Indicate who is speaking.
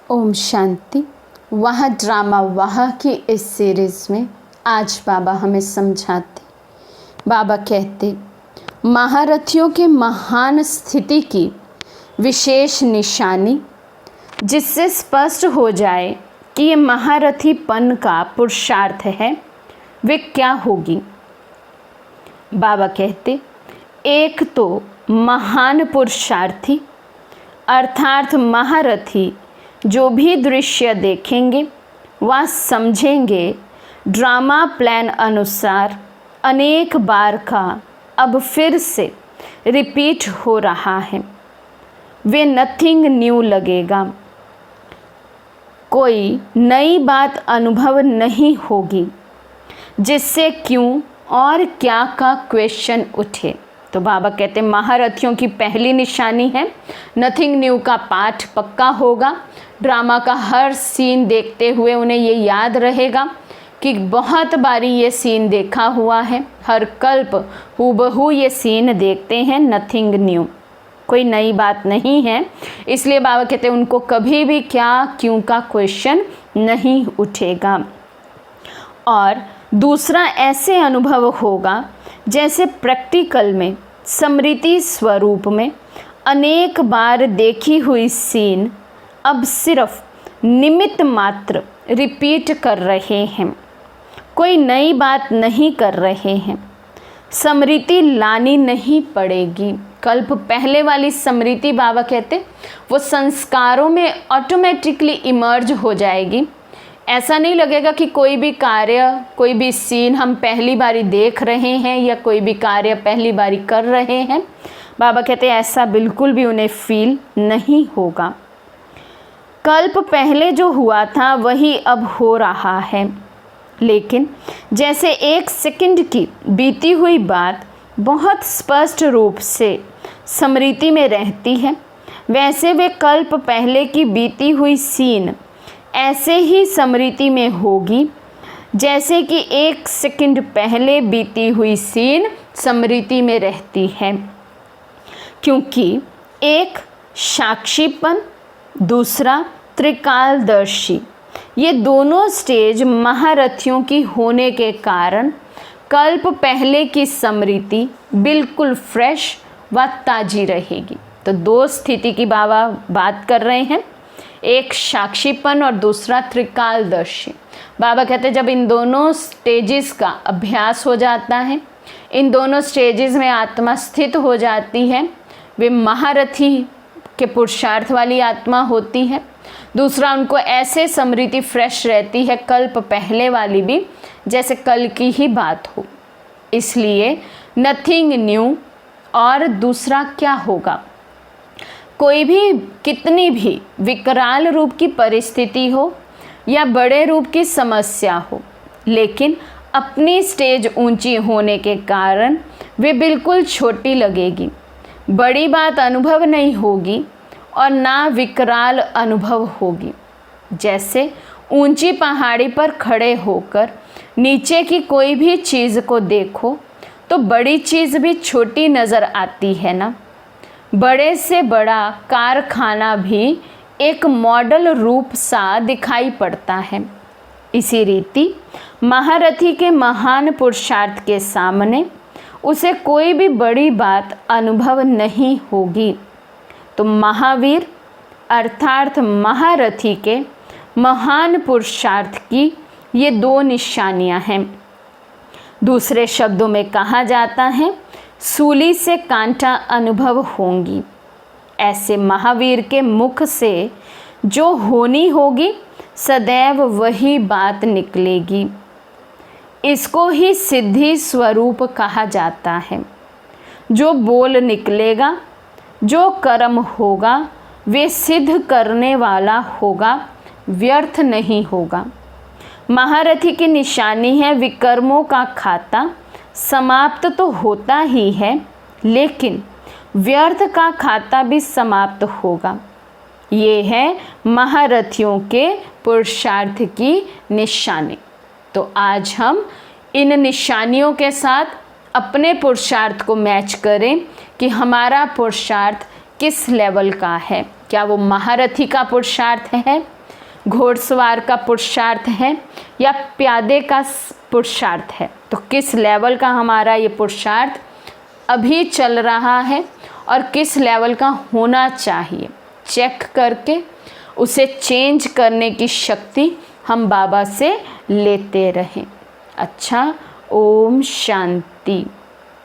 Speaker 1: ओम शांति। वह ड्रामा वह की इस सीरीज़ में आज बाबा हमें समझाते। बाबा कहते महारथियों के महान स्थिति की विशेष निशानी जिससे स्पष्ट हो जाए कि ये महारथीपन का पुरुषार्थ है वे क्या होगी। बाबा कहते एक तो महान पुरुषार्थी अर्थात महारथी जो भी दृश्य देखेंगे वह समझेंगे ड्रामा प्लान अनुसार अनेक बार का अब फिर से रिपीट हो रहा है। वे नथिंग न्यू लगेगा, कोई नई बात अनुभव नहीं होगी जिससे क्यों और क्या का क्वेश्चन उठे। तो बाबा कहते महारथियों की पहली निशानी है नथिंग न्यू का पाठ पक्का होगा। ड्रामा का हर सीन देखते हुए उन्हें ये याद रहेगा कि बहुत बारी ये सीन देखा हुआ है, हर कल्प हूबहू ये सीन देखते हैं। नथिंग न्यू, कोई नई बात नहीं है। इसलिए बाबा कहते हैं उनको कभी भी क्या क्यों का क्वेश्चन नहीं उठेगा। और दूसरा ऐसे अनुभव होगा जैसे प्रैक्टिकल में स्मृति स्वरूप में अनेक बार देखी हुई सीन अब सिर्फ निमित्त मात्र रिपीट कर रहे हैं, कोई नई बात नहीं कर रहे हैं। स्मृति लानी नहीं पड़ेगी। कल्प पहले वाली स्मृति बाबा कहते वो संस्कारों में ऑटोमेटिकली इमर्ज हो जाएगी। ऐसा नहीं लगेगा कि कोई भी कार्य कोई भी सीन हम पहली बारी देख रहे हैं या कोई भी कार्य पहली बारी कर रहे हैं। बाबा कहते हैं ऐसा बिल्कुल भी उन्हें फील नहीं होगा। कल्प पहले जो हुआ था वही अब हो रहा है, लेकिन जैसे एक सेकंड की बीती हुई बात बहुत स्पष्ट रूप से स्मृति में रहती है, वैसे वे कल्प पहले की बीती हुई सीन ऐसे ही स्मृति में होगी जैसे कि एक सेकंड पहले बीती हुई सीन स्मृति में रहती है। क्योंकि एक साक्षीपन दूसरा त्रिकालदर्शी, ये दोनों स्टेज महारथियों की होने के कारण कल्प पहले की स्मृति बिल्कुल फ्रेश व ताजी रहेगी। तो दो स्थिति की बाबा बात कर रहे हैं, एक साक्षीपन और दूसरा त्रिकालदर्शी। बाबा कहते जब इन दोनों स्टेजेस का अभ्यास हो जाता है, इन दोनों स्टेजेस में आत्मा स्थित हो जाती है, वे महारथी के पुरुषार्थ वाली आत्मा होती है। दूसरा उनको ऐसे स्मृति फ्रेश रहती है कल्प पहले वाली भी, जैसे कल की ही बात हो। इसलिए नथिंग न्यू। और दूसरा क्या होगा, कोई भी कितनी भी विकराल रूप की परिस्थिति हो या बड़े रूप की समस्या हो, लेकिन अपनी स्टेज ऊंची होने के कारण वे बिल्कुल छोटी लगेगी। बड़ी बात अनुभव नहीं होगी और ना विकराल अनुभव होगी। जैसे ऊंची पहाड़ी पर खड़े होकर नीचे की कोई भी चीज़ को देखो तो बड़ी चीज़ भी छोटी नज़र आती है ना। बड़े से बड़ा कारखाना भी एक मॉडल रूप सा दिखाई पड़ता है। इसी रीति महारथी के महान पुरुषार्थ के सामने उसे कोई भी बड़ी बात अनुभव नहीं होगी। तो महावीर अर्थात महारथी के महान पुरुषार्थ की ये दो निशानियां हैं। दूसरे शब्दों में कहा जाता है सूली से कांटा अनुभव होंगी। ऐसे महावीर के मुख से जो होनी होगी सदैव वही बात निकलेगी। इसको ही सिद्धि स्वरूप कहा जाता है। जो बोल निकलेगा, जो कर्म होगा वे सिद्ध करने वाला होगा, व्यर्थ नहीं होगा। महारथी की निशानी है विकर्मों का खाता समाप्त तो होता ही है, लेकिन व्यर्थ का खाता भी समाप्त होगा। ये है महारथियों के पुरुषार्थ की निशानी। तो आज हम इन निशानियों के साथ अपने पुरुषार्थ को मैच करें कि हमारा पुरुषार्थ किस लेवल का है। क्या वो महारथी का पुरुषार्थ है घोड़सवार का पुरुषार्थ है या प्यादे का पुरुषार्थ है। तो किस लेवल का हमारा ये पुरुषार्थ अभी चल रहा है और किस लेवल का होना चाहिए, चेक करके उसे चेंज करने की शक्ति हम बाबा से लेते रहें। अच्छा, ओम शांति।